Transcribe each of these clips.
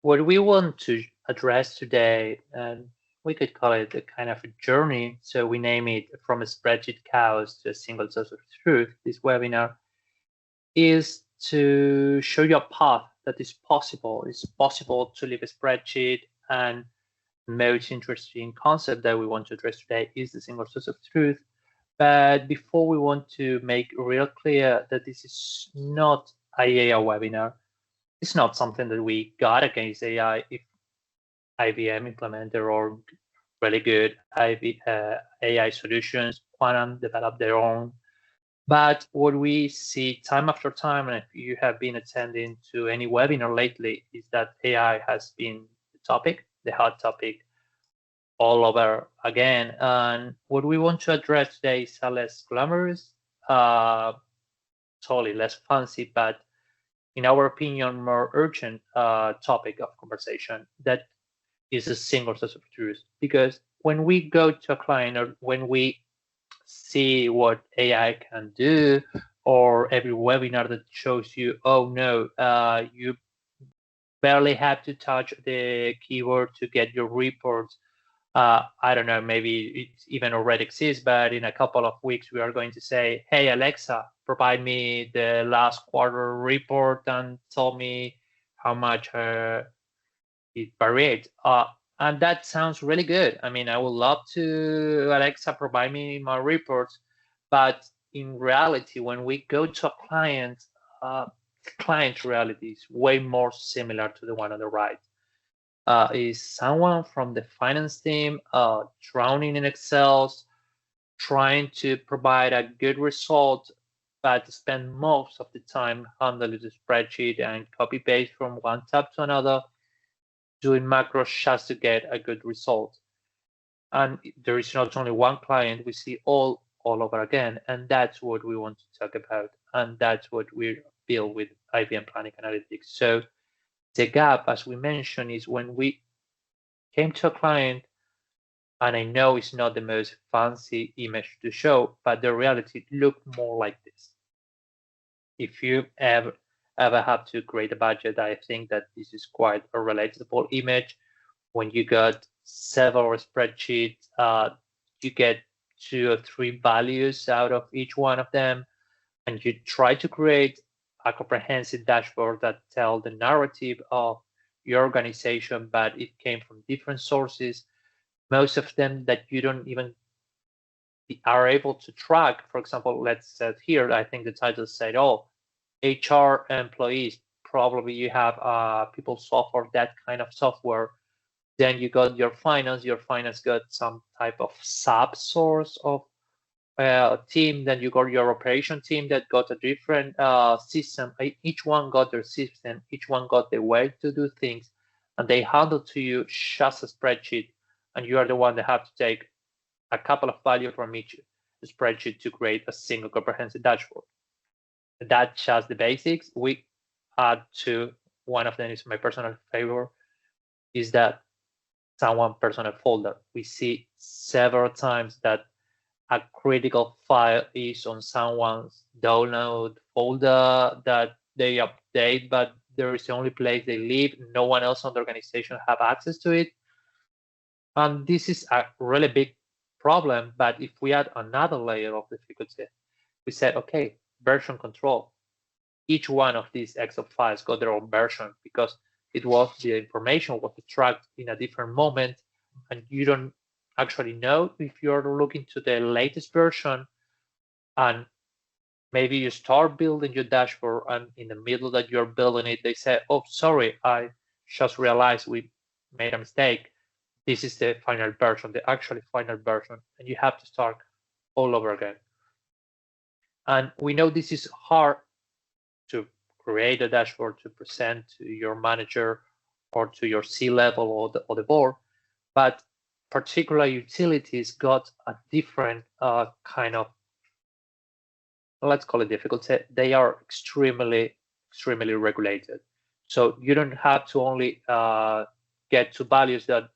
what we want to address today, and we could call it a kind of a journey, so we name it From a Spreadsheet Chaos to a Single Source of Truth, this webinar, is to show you a path that is possible. It's possible to leave a spreadsheet, and the most interesting concept that we want to address today is the single source of truth. But before, we want to make real clear that this is not a AI webinar. It's not something that we got against AI if IBM implemented or really good AI solutions, Quantum developed their own. But what we see time after time, and if you have been attending to any webinar lately, is that AI has been the topic, the hot topic, all over again. And what we want to address today is a less glamorous, totally less fancy, but in our opinion, more urgent topic of conversation that is a single source of truth. Because when we go to a client or when we see what AI can do, or every webinar that shows you, oh no, you barely have to touch the keyboard to get your reports. I don't know, maybe it even already exists, but in a couple of weeks, we are going to say, hey, Alexa, provide me the last quarter report and tell me how much it varied. And that sounds really good. I mean, I would love to Alexa provide me my reports, but in reality, when we go to a client, client reality is way more similar to the one on the right. Is someone from the finance team drowning in Excels, trying to provide a good result, but spend most of the time handling the spreadsheet and copy paste from one tab to another, doing macros just to get a good result. And there is not only one client, we see all over again, and that's what we want to talk about, and that's what we build with IBM Planning Analytics. So the gap, as we mentioned, is when we came to a client, and I know it's not the most fancy image to show, but the reality looked more like this. If you ever have to create a budget, I think that this is quite a relatable image. When you got several spreadsheets, you get 2 or 3 values out of each one of them, and you try to create a comprehensive dashboard that tells the narrative of your organization, but it came from different sources, most of them that you don't even are able to track. For example, let's say here, I think the title said, oh, HR employees, probably you have people software, that kind of software. Then you got your finance got some type of sub source of team. Then you got your operation team that got a different system. Each one got their system, each one got the way to do things, and they handle to you just a spreadsheet, and you are the one that have to take a couple of values from each spreadsheet to create a single comprehensive dashboard. That's just the basics. We add to, one of them is my personal favorite, is that someone personal folder. We see several times that a critical file is on someone's download folder that they update, but there is the only place they live. No one else on the organization have access to it. And this is a really big problem. But if we add another layer of difficulty, we said, okay, version control. Each one of these Excel files got their own version because it was the information was tracked in a different moment, and you don't actually know if you're looking to the latest version. And maybe you start building your dashboard, and in the middle that you're building it, they say, oh, sorry, I just realized we made a mistake. This is the final version, the actually final version, and you have to start all over again. And we know this is hard to create a dashboard to present to your manager or to your C-level or the board, but particular utilities got a different kind of, let's call it difficulty. They are extremely regulated. So you don't have to only get to values that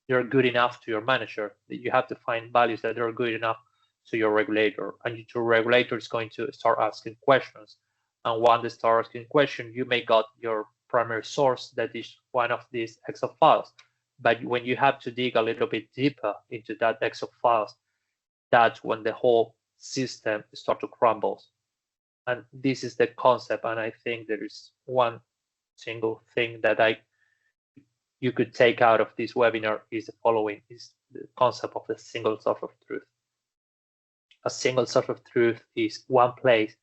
you're good enough to your manager. You have to find values that are good enough to your regulator, and your regulator is going to start asking questions. And once they start asking questions, you may got your primary source that is one of these Excel files. But when you have to dig a little bit deeper into that Excel files, that's when the whole system starts to crumble. And this is the concept. And I think there is one single thing that you could take out of this webinar is the following: is the concept of the single source of truth. A single source of truth is one place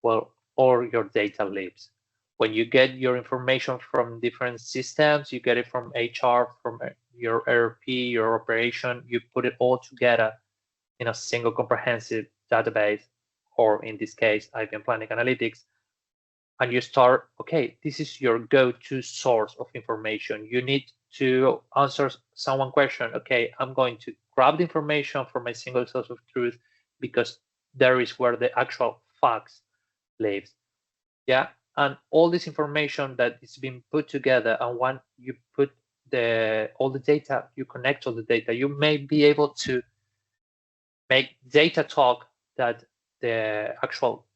where all your data lives. When you get your information from different systems, you get it from HR, from your ERP, your operation, you put it all together in a single comprehensive database, or in this case, IBM Planning Analytics, and you start, okay, this is your go-to source of information. You need to answer someone question. Okay, I'm going to grab the information from my single source of truth because there is where the actual facts lives. Yeah, and all this information that is being put together, and when you put all the data, you connect all the data, you may be able to make data talk that the actual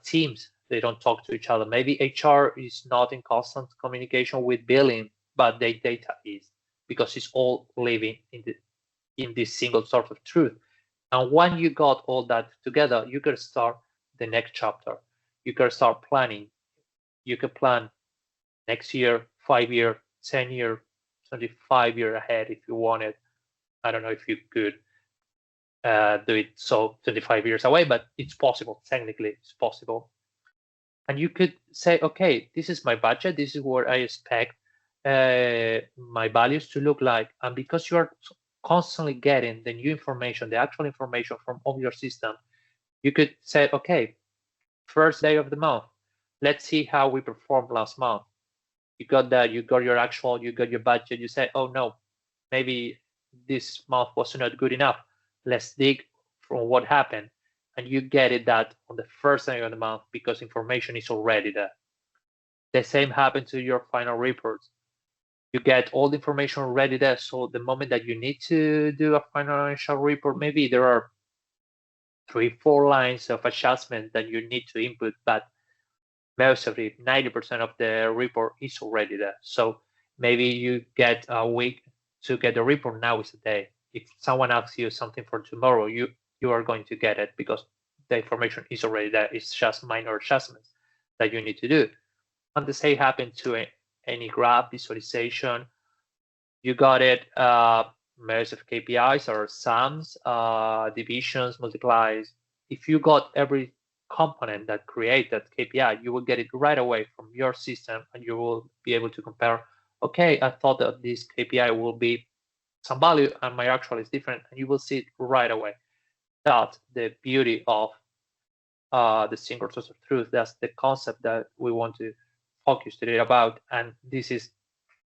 teams, they don't talk to each other. Maybe HR is not in constant communication with billing, but the data is, because it's all living in this single source of truth. And when you got all that together, you can start the next chapter. You can start planning. You can plan next year, 5 year, 10 year, 25 year ahead if you want it. I don't know if you could do it so 25 years away, but it's possible. Technically, it's possible. And you could say, okay, this is my budget. This is what I expect my values to look like. And because you are constantly getting the new information, the actual information from all your system, you could say, okay, first day of the month, let's see how we performed last month. You got that, you got your actual, you got your budget. You say, oh no, maybe this month was not good enough. Let's dig from what happened. And you get it that on the first day of the month because information is already there. The same happens to your final reports. You get all the information already there. So the moment that you need to do a financial report, maybe there are 3-4 lines of adjustment that you need to input, but most of it, 90% of the report is already there. So maybe you get a week to get the report. Now is a day. If someone asks you something for tomorrow, you are going to get it because the information is already there. It's just minor adjustments that you need to do. And the same happens to any graph visualization. You got it. Most of KPIs are sums, divisions, multiplies. If you got every component that create that KPI, you will get it right away from your system, and you will be able to compare. Okay, I thought that this KPI will be some value, and my actual is different, and you will see it right away. That's the beauty of the single source of truth. That's the concept that we want to focus today about. And this is,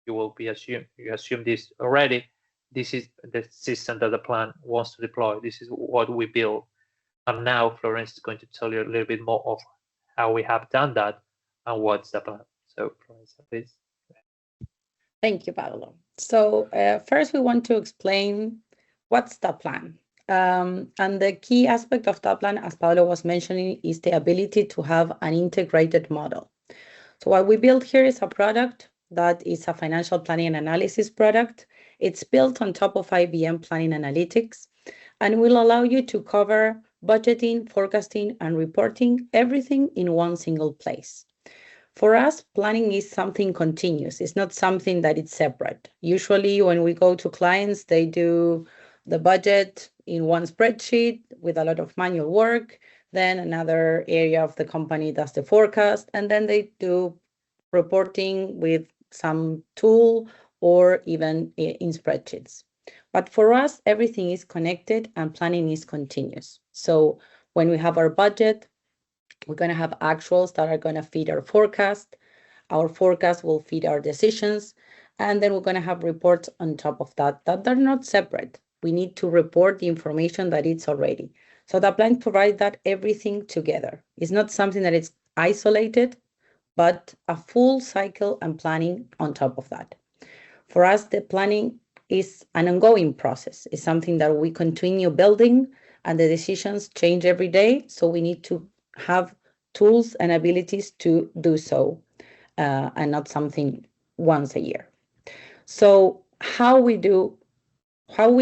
you assume this already. This is the system that the plan wants to deploy. This is what we build. And now Florence is going to tell you a little bit more of how we have done that and what's the plan. So Florence, please. Thank you, Pablo. So first we want to explain what's the plan. And the key aspect of DAPLAN, as Pablo was mentioning, is the ability to have an integrated model. So what we built here is a product that is a financial planning and analysis product. It's built on top of IBM Planning Analytics and will allow you to cover budgeting, forecasting, and reporting, everything in one single place. For us, planning is something continuous. It's not something that is separate. Usually when we go to clients, they do the budget in one spreadsheet with a lot of manual work. Then another area of the company does the forecast, and then they do reporting with some tool or even in spreadsheets. But for us, everything is connected and planning is continuous. So when we have our budget, we're going to have actuals that are going to feed our forecast. Our forecast will feed our decisions. And then we're going to have reports on top of that are not separate. We need to report the information that it's already. So the plan provides that everything together. It's not something that is isolated, but a full cycle and planning on top of that. For us, the planning is an ongoing process. It's something that we continue building, and the decisions change every day. So we need to have tools and abilities to do so. and not something once a year. So how we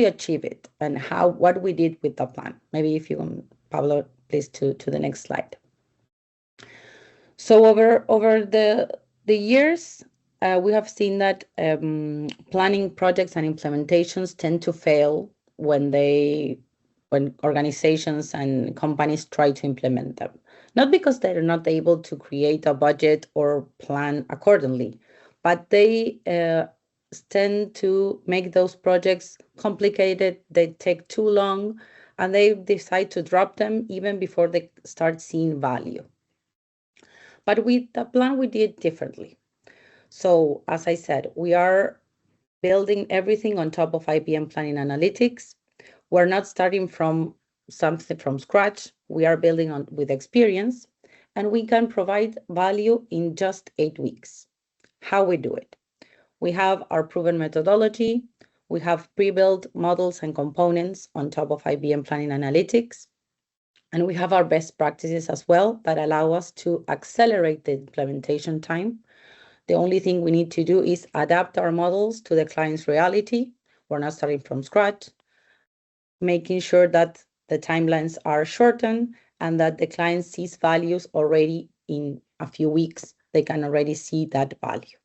achieve it and what we did with the plan. Maybe if you can, Pablo, please to the next slide. So over the years, we have seen that planning projects and implementations tend to fail when organizations and companies try to implement them. Not because they're not able to create a budget or plan accordingly, but they tend to make those projects complicated, they take too long, and they decide to drop them even before they start seeing value. But with the plan, we did differently. So as I said, we are building everything on top of IBM Planning Analytics. We're not starting from something from scratch. We are building on with experience, and we can provide value in just 8 weeks. How we do it? We have our proven methodology. We have pre-built models and components on top of IBM Planning Analytics. And we have our best practices as well that allow us to accelerate the implementation time. The only thing we need to do is adapt our models to the client's reality. We're not starting from scratch, making sure that the timelines are shortened and that the client sees values already in a few weeks. They can already see that value.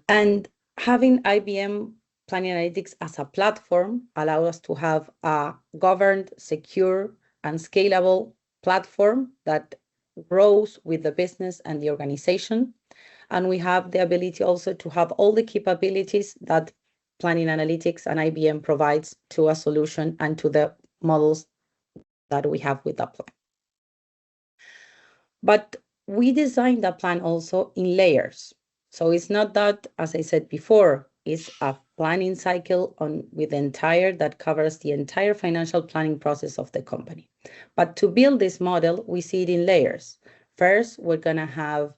And having IBM Planning Analytics as a platform allows us to have a governed, secure, and scalable platform that grows with the business and the organization. And we have the ability also to have all the capabilities that Planning Analytics and IBM provides to a solution and to the models that we have with the plan. But we designed the plan also in layers. So it's not that, as I said before, it's a planning cycle with that covers the entire financial planning process of the company. But to build this model, we see it in layers. First, we're going to have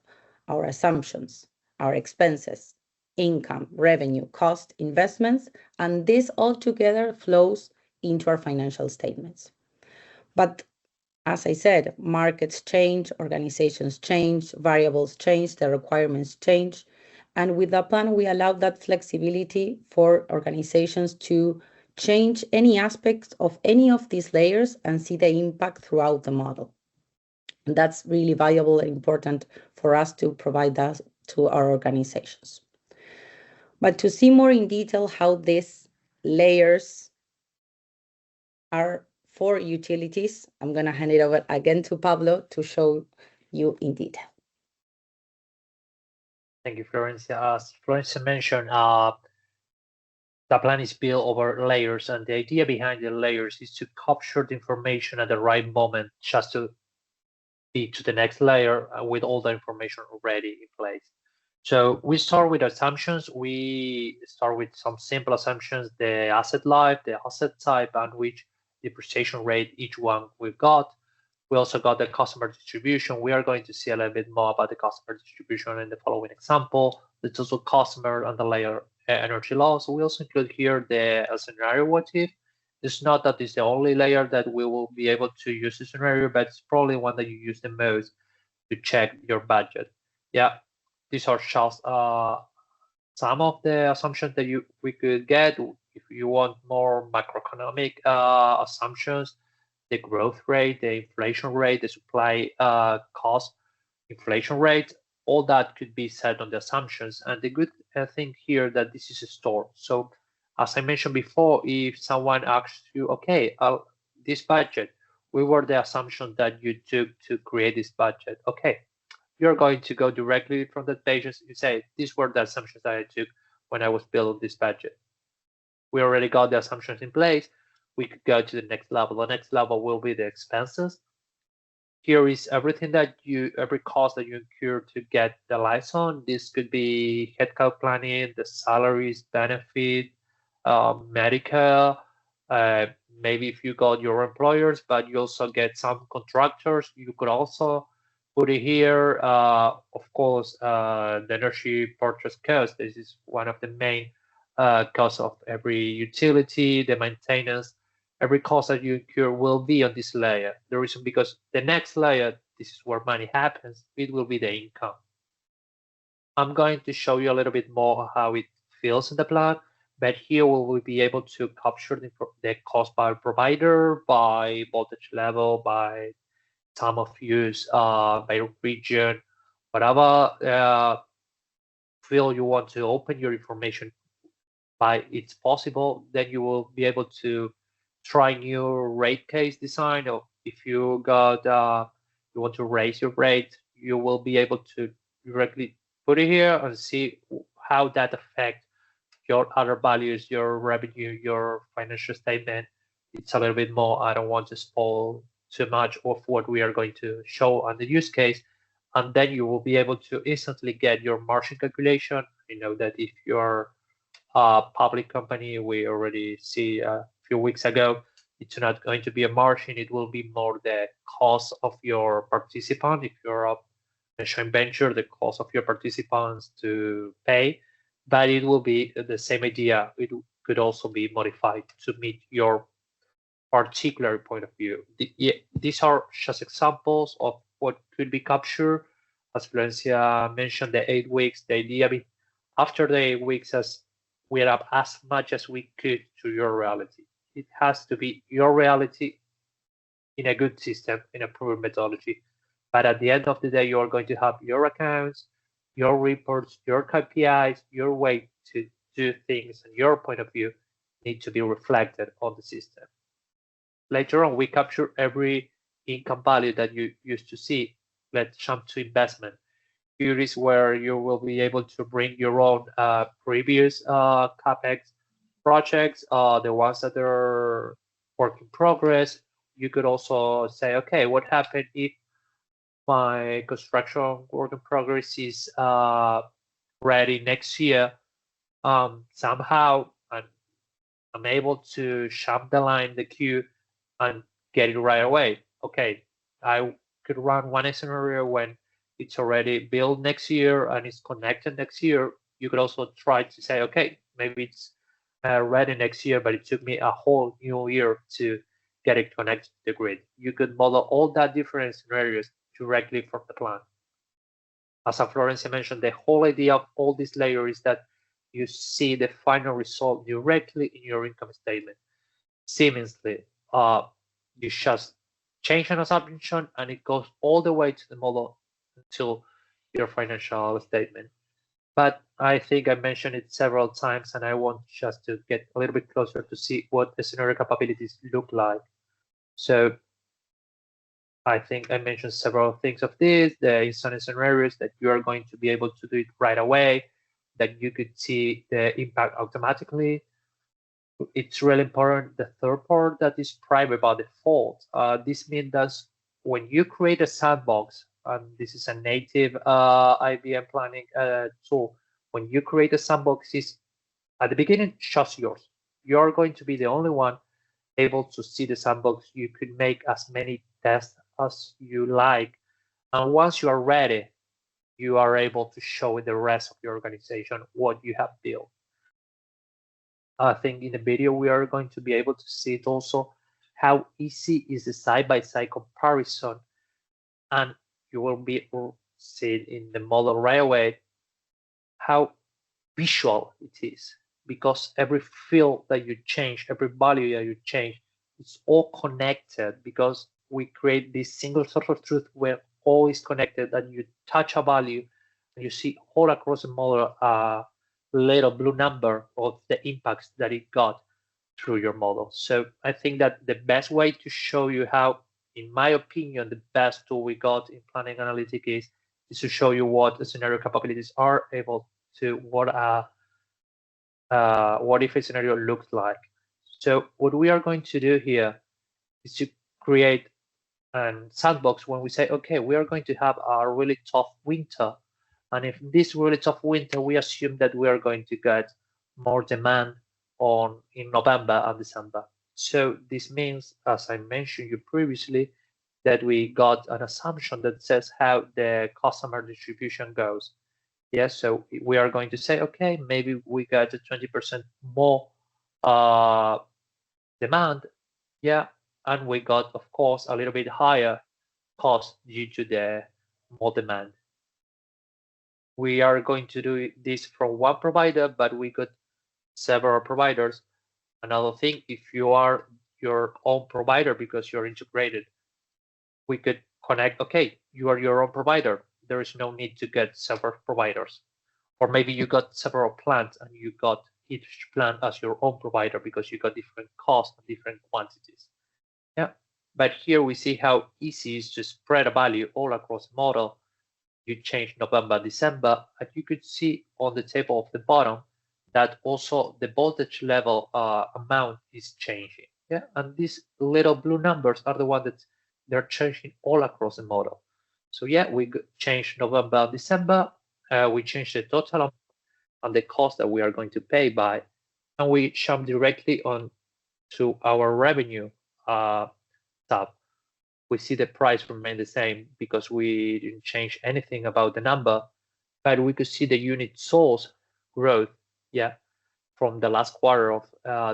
our assumptions, our expenses, income, revenue, cost, investments, and this all together flows into our financial statements. But as I said, markets change, organizations change, variables change, the requirements change. And with the plan, we allow that flexibility for organizations to change any aspects of any of these layers and see the impact throughout the model. And that's really valuable and important for us to provide that to our organizations. But to see more in detail how these layers are for utilities, I'm going to hand it over again to Pablo to show you in detail. Thank you, Florencia. As Florencia mentioned, the plan is built over layers, and the idea behind the layers is to capture the information at the right moment, just to be to the next layer with all the information already in place. So we start with assumptions. We start with some simple assumptions: the asset life, the asset type, and which depreciation rate each one we've got. We also got the customer distribution. We are going to see a little bit more about the customer distribution in the following example, the total customer and the layer energy loss. We also include here the scenario what if. It's not that it's the only layer that we will be able to use the scenario, but it's probably one that you use the most to check your budget. Yeah, these are just some of the assumptions that we could get. If you want more macroeconomic assumptions, the growth rate, the inflation rate, the supply cost inflation rate, all that could be set on the assumptions. And the good thing here that this is stored. So as I mentioned before, if someone asks you, okay, this budget, we were the assumption that you took to create this budget. Okay, you're going to go directly from the pages. You say, these were the assumptions that I took when I was building this budget. We already got the assumptions in place. We could go to the next level. The next level will be the expenses. Here is everything every cost that you incur to get the license. This could be headcount planning, the salaries, benefit, medical, maybe if you got your employers, but you also get some contractors, you could also put it here. Of course, the energy purchase cost. This is one of the main costs of every utility, the maintenance. Every cost that you incur will be on this layer. The reason because the next layer, this is where money happens, it will be the income. I'm going to show you a little bit more how it feels in the plan, but here we will be able to capture the cost by provider, by voltage level, by time of use, by region, whatever field you want to open your information by it's possible, then you will be able to try new rate case design, or if you got you want to raise your rate, you will be able to directly put it here and see how that affects your other values, your revenue, your financial statement. It's a little bit more. I don't want to spoil too much of what we are going to show on the use case. And then you will be able to instantly get your margin calculation. You know that if you're a public company, we already see a few weeks ago, it's not going to be a margin. It will be more the cost of your participant. If you're a joint venture, the cost of your participants to pay, but it will be the same idea. It could also be modified to meet your particular point of view. These are just examples of what could be captured. As Florencia mentioned, the 8 weeks, the idea after the 8 weeks, as we are up as much as we could to your reality. It has to be your reality in a good system, in a proven methodology. But at the end of the day, you are going to have your accounts, your reports, your KPIs, your way to do things, and your point of view need to be reflected on the system. Later on, we capture every income value that you used to see. Let's jump to investment. Here is where you will be able to bring your own previous CapEx projects, the ones that are work in progress. You could also say, okay, what happened if my construction work in progress is ready next year? Somehow I'm able to jump the line, the queue, and get it right away. Okay, I could run one scenario when it's already built next year and it's connected next year. You could also try to say, okay, maybe it's ready next year, but it took me a whole new year to get it connected to the grid. You could model all that different scenarios directly from the plan. As Florencia mentioned, the whole idea of all these layers is that you see the final result directly in your income statement. Seamlessly, you just change an assumption and it goes all the way to the model until your financial statement. But I think I mentioned it several times, and I want just to get a little bit closer to see what the scenario capabilities look like. So I think I mentioned several things of this, the instant scenarios that you are going to be able to do it right away, that you could see the impact automatically. It's really important, the third part, that is private by default. This means that when you create a sandbox, and this is a native IBM planning tool, when you create a sandbox, is at the beginning just yours. You're going to be the only one able to see the sandbox. You could make as many tests as you like, and once you are ready, you are able to show the rest of your organization what you have built. I think in the video we are going to be able to see it also, how easy is the side-by-side comparison, and you will be able to see it in the model right away, how visual it is, because every field that you change, every value that you change, it's all connected, because we create this single source of truth where all is connected, and you touch a value and you see all across the model little blue number of the impacts that it got through your model. So I think that the best way to show you how, in my opinion, the best tool we got in planning analytics is to show you what the scenario capabilities are able to, what if a scenario looks like. So what we are going to do here is to create a sandbox when we say, okay, we are going to have a really tough winter. And if this really tough winter, we assume that we are going to get more demand in November and December. So this means, as I mentioned you previously, that we got an assumption that says how the customer distribution goes. Yes, so we are going to say, okay, maybe we got a 20% more demand. Yeah, and we got, of course, a little bit higher cost due to the more demand. we are going to do this from one provider, but we got several providers. Another thing, if you are your own provider because you're integrated, we could connect, okay, you are your own provider. There is no need to get several providers. Or maybe you got several plants and you got each plant as your own provider because you got different costs and different quantities. Yeah, but here we see how easy it is to spread a value all across the model. You change November, December, and you could see on the table of the bottom that also the voltage level amount is changing. Yeah, and these little blue numbers are the ones that they're changing all across the model. So yeah, we change November, December, we change the total and the cost that we are going to pay by, and we jump directly on to our revenue tab. We see the price remain the same because we didn't change anything about the number, but we could see the unit sold growth, yeah, from the last quarter of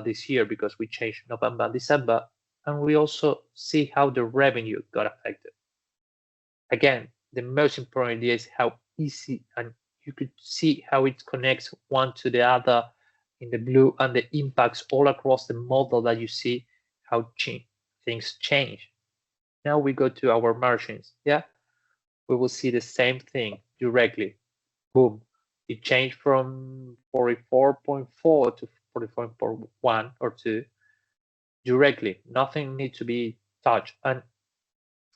this year because we changed November and December, and we also see how the revenue got affected. Again, the most important idea is how easy, and you could see how it connects one to the other in the blue, and the impacts all across the model that you see how things change. Now we go to our margins. Yeah, we will see the same thing directly. Boom, it changed from 44.4 to 44.1 or 2 directly. Nothing needs to be touched. And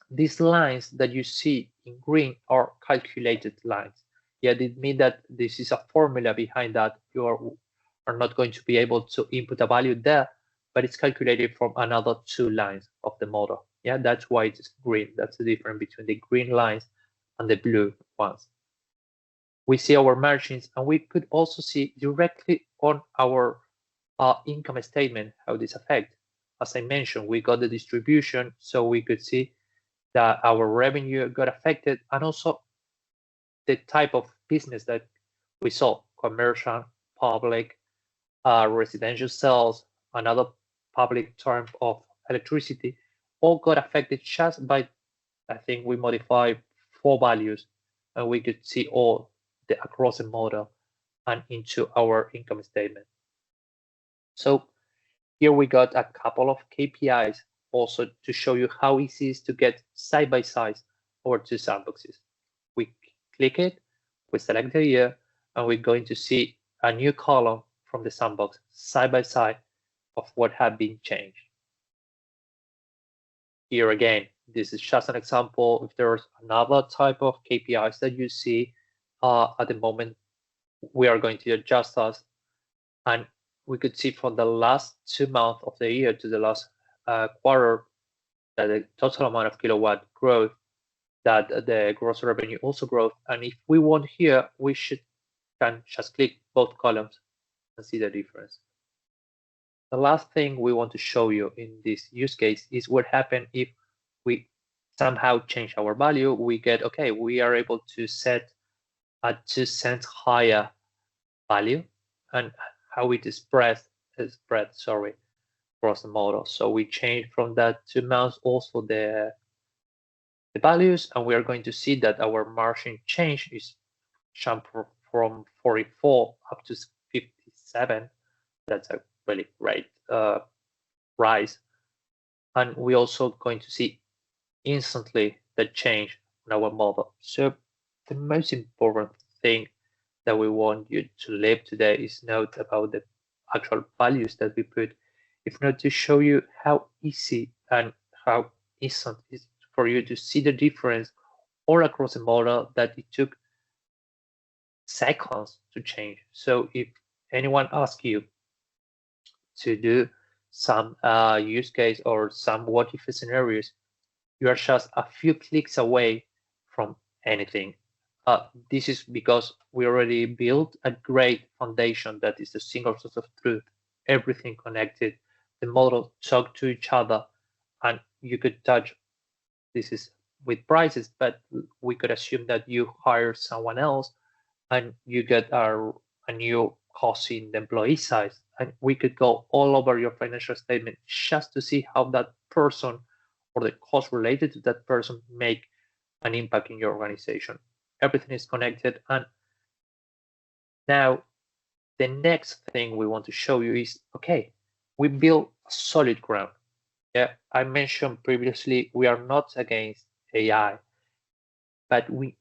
these lines that you see in green are calculated lines. Yeah, it means that this is a formula behind that. You are not going to be able to input a value there, but it's calculated from another 2 lines of the model. Yeah, that's why it's green. That's the difference between the green lines and the blue ones. We see our margins, and we could also see directly on our income statement how this affects. As I mentioned, we got the distribution, so we could see that our revenue got affected, and also the type of business that we saw: commercial, public, residential sales, another public term of electricity, all got affected just by, I think we modified 4 values, and we could see all the across the model and into our income statement. So here we got a couple of KPIs also to show you how easy it is to get side by side our 2 sandboxes. We click it, we select the year, and we're going to see a new column from the sandbox side by side of what had been changed. Here again, this is just an example. If there's another type of KPIs that you see at the moment, we are going to adjust us, and we could see from the last 2 months of the year to the last quarter that the total amount of kilowatt growth, that the gross revenue also growth. And if we want here, we can just click both columns and see the difference. The last thing we want to show you in this use case is what happens if we somehow change our value. We get, okay, we are able to set a 2 cents higher value, and how it is spread across the model. So we change from that 2 months also the values, and we are going to see that our margin change is jump from 44 up to 57. That's a really great rise. And we also going to see instantly the change in our model. So the most important thing that we want you to leave today is note about the actual values that we put, if not to show you how easy and how instant it is for you to see the difference all across the model, that it took seconds to change. So if anyone asks you to do some use case or some what if scenarios, you are just a few clicks away from anything. This is because we already built a great foundation that is the single source of truth, everything connected, the model talk to each other, and you could touch, this is with prices, but we could assume that you hire someone else and you get a new cost in the employee side, and we could go all over your financial statement just to see how that person or the cost related to that person make an impact in your organization. Everything is connected, and Now, the next thing we want to show you is, okay, we build a solid ground. Yeah, I mentioned previously, we are not against AI, but we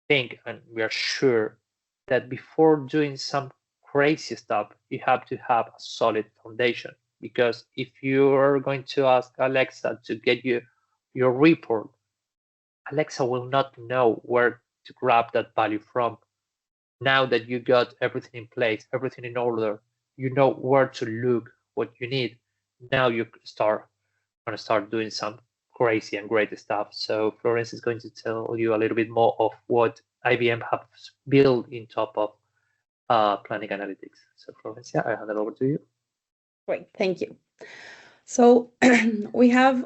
think and we are sure that before doing some crazy stuff, you have to have a solid foundation. Because if you are going to ask Alexa to get you your report, Alexa will not know where to grab that value from. Now that you got everything in place, everything in order, you know where to look, what you need. Now you gonna start doing some crazy and great stuff. So Florence is going to tell you a little bit more of what IBM has built in top of planning analytics. So Florence, I hand it over to you. Great, thank you. So we have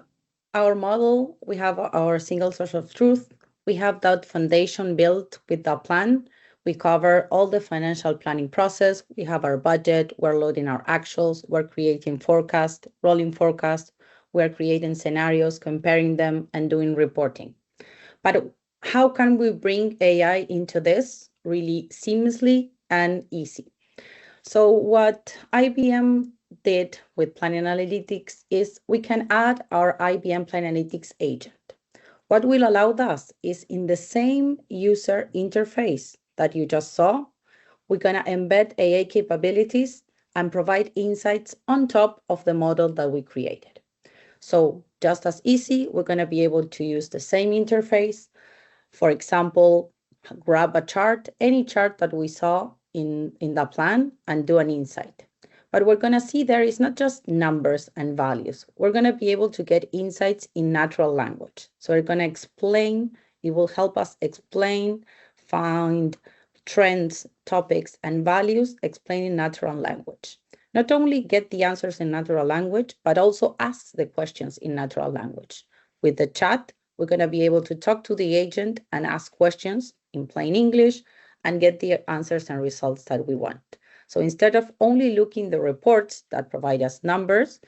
our model, we have our single source of truth, we have that foundation built with the plan. We cover all the financial planning process. We have our budget, we're loading our actuals, we're creating forecast, rolling forecast, we're creating scenarios, comparing them, and doing reporting. But how can we bring AI into this really seamlessly and easy? So what IBM did with Planning Analytics is we can add our IBM Planning Analytics agent. What will allow us is in the same user interface that you just saw, we're going to embed AI capabilities and provide insights on top of the model that we created. So just as easy, we're going to be able to use the same interface. For example, grab a chart, any chart that we saw in the plan, and do an insight. But we're going to see there is not just numbers and values. We're going to be able to get insights in natural language. So we're going to explain, it will help us explain, find trends, topics, and values, explain in natural language. Not only get the answers in natural language, but also ask the questions in natural language. With the chat, we're going to be able to talk to the agent and ask questions in plain English and get the answers and results that we want. So instead of only looking the reports that provide us numbers,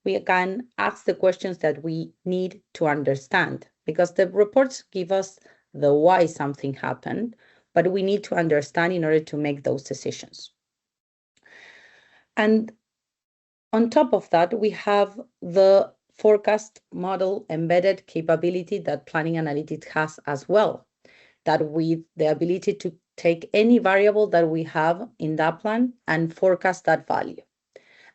we can ask the questions that we need to understand, because the reports give us the why something happened, but we need to understand in order to make those decisions. And on top of that, we have the forecast model embedded capability that Planning Analytics has as well, that with the ability to take any variable that we have in DAPLAN and forecast that value.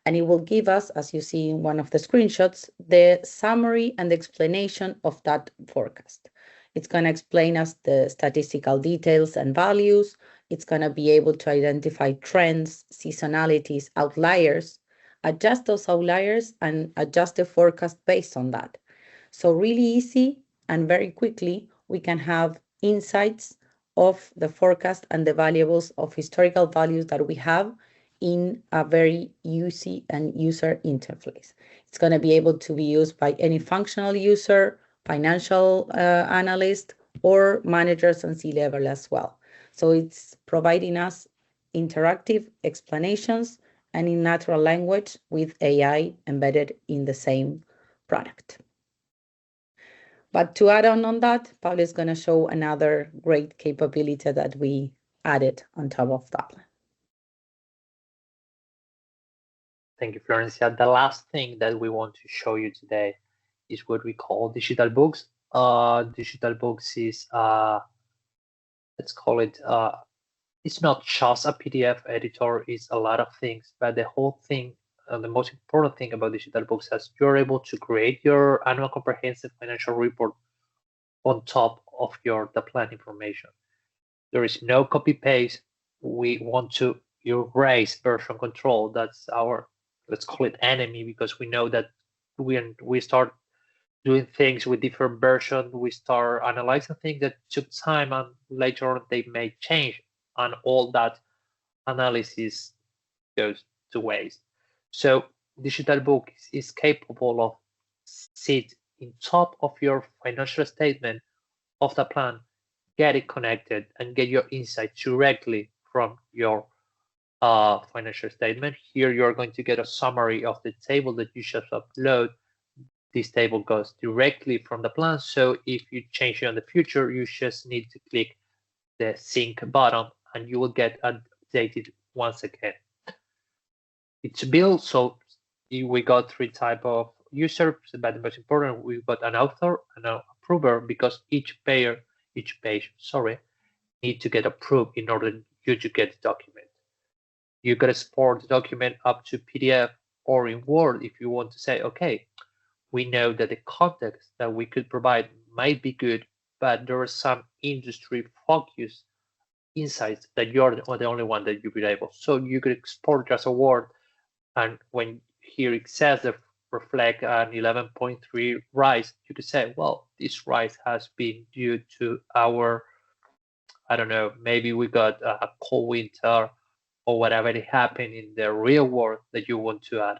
And it will give us, as you see in one of the screenshots, the summary and the explanation of that forecast. It's going to explain us the statistical details and values. It's going to be able to identify trends, seasonalities, outliers, adjust those outliers, and adjust the forecast based on that. So really easy and very quickly, we can have insights of the forecast and the variables of historical values that we have in a very easy and user interface. It's going to be able to be used by any functional user, financial analyst, or managers and C-level as well. So it's providing us interactive explanations and in natural language with AI embedded in the same product. But to add on that, Pablo is going to show another great capability that we added on top of DAPLAN. Thank you, Florencia. The last thing that we want to show you today is what we call digital books. Digital books is, let's call it, it's not just a PDF editor, it's a lot of things, but the whole thing, the most important thing about digital books is you're able to create your annual comprehensive financial report on top of the plan information. There is no copy paste. We want to erase version control. That's our, let's call it, enemy, because we know that when we start doing things with different versions, we start analyzing things that took time, and later on they may change, and all that analysis goes to waste. So digital book is capable of sit in top of your financial statement of the plan, get it connected, and get your insights directly from your financial statement. Here you're going to get a summary of the table that you just upload. This table goes directly from the plan, so if you change it in the future, you just need to click the sync button and you will get a updated once again. It's built so we got 3 types of users, but the most important, we've got an author and an approver, because each page, need to get approved in order you to get the document. You can export the document up to PDF or in Word if you want to say, okay, we know that the context that we could provide might be good, but there are some industry focused insights that you're the only one that you'll be able. So you could export just a Word, and when here it says that reflect an 11.3 rise, you could say, well, this rise has been due to our, I don't know, maybe we got a cold winter or whatever it happened in the real world that you want to add.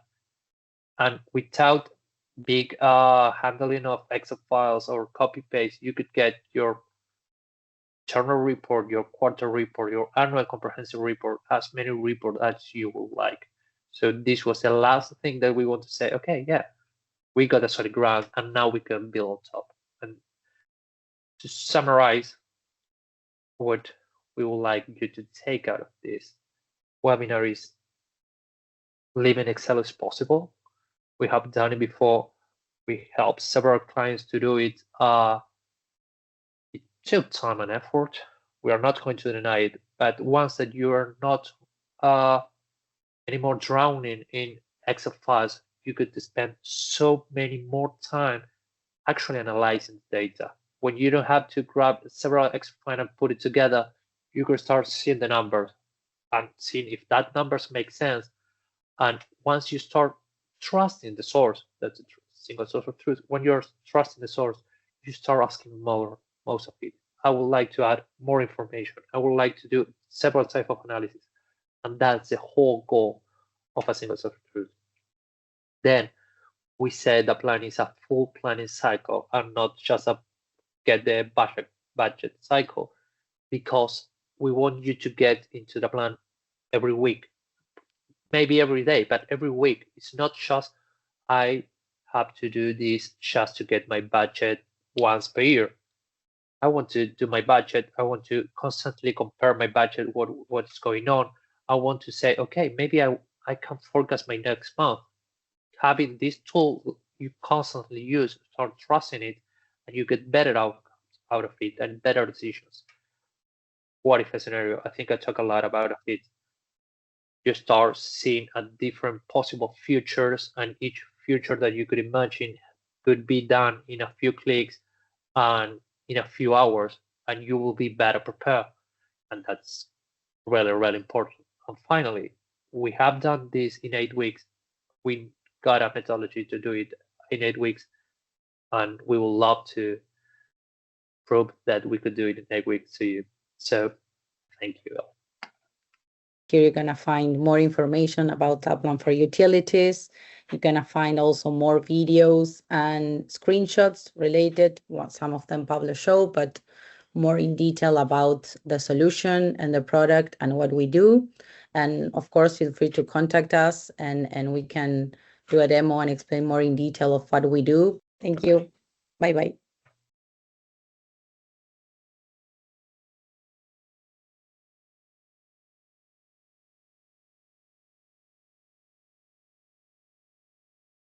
And without big handling of Excel files or copy paste, you could get your journal report, your quarter report, your annual comprehensive report, as many reports as you would like. So this was the last thing that we want to say, okay, yeah, we got a solid ground and now we can build on top. And to summarize what we would like you to take out of this webinar is living Excel is possible. We have done it before. We helped several clients to do it. It took time and effort. We are not going to deny it, but once that you are not anymore drowning in Excel files, you could spend so many more time actually analyzing data. When you don't have to grab several Excel files and put it together, you can start seeing the numbers and seeing if that numbers make sense. And once you start trusting the source, that's a single source of truth. When you're trusting the source, you start asking most of it. I would like to add more information. I would like to do several types of analysis. And that's the whole goal of a single source of truth. Then we said the plan is a full planning cycle and not just a get the budget cycle, because we want you to get into the plan every week, maybe every day, but every week. It's not just I have to do this just to get my budget once per year. I want to do my budget. I want to constantly compare my budget, what's going on. I want to say, okay, maybe I can forecast my next month. Having this tool you constantly use, start trusting it, and you get better out of it and better decisions. What if a scenario? I think I talk a lot about it. You start seeing a different possible futures, and each future that you could imagine could be done in a few clicks and in a few hours, and you will be better prepared. And that's really, really important. And finally, we have done this in 8 weeks. We got a methodology to do it in 8 weeks, and we would love to prove that we could do it in 8 weeks to you. So thank you all. Here you're going to find more information about DAPLAN for utilities. You're going to find also more videos and screenshots related, well, some of them Pablo showed, but more in detail about the solution and the product and what we do. And of course, feel free to contact us and we can do a demo and explain more in detail of what we do. Thank you. Bye-bye.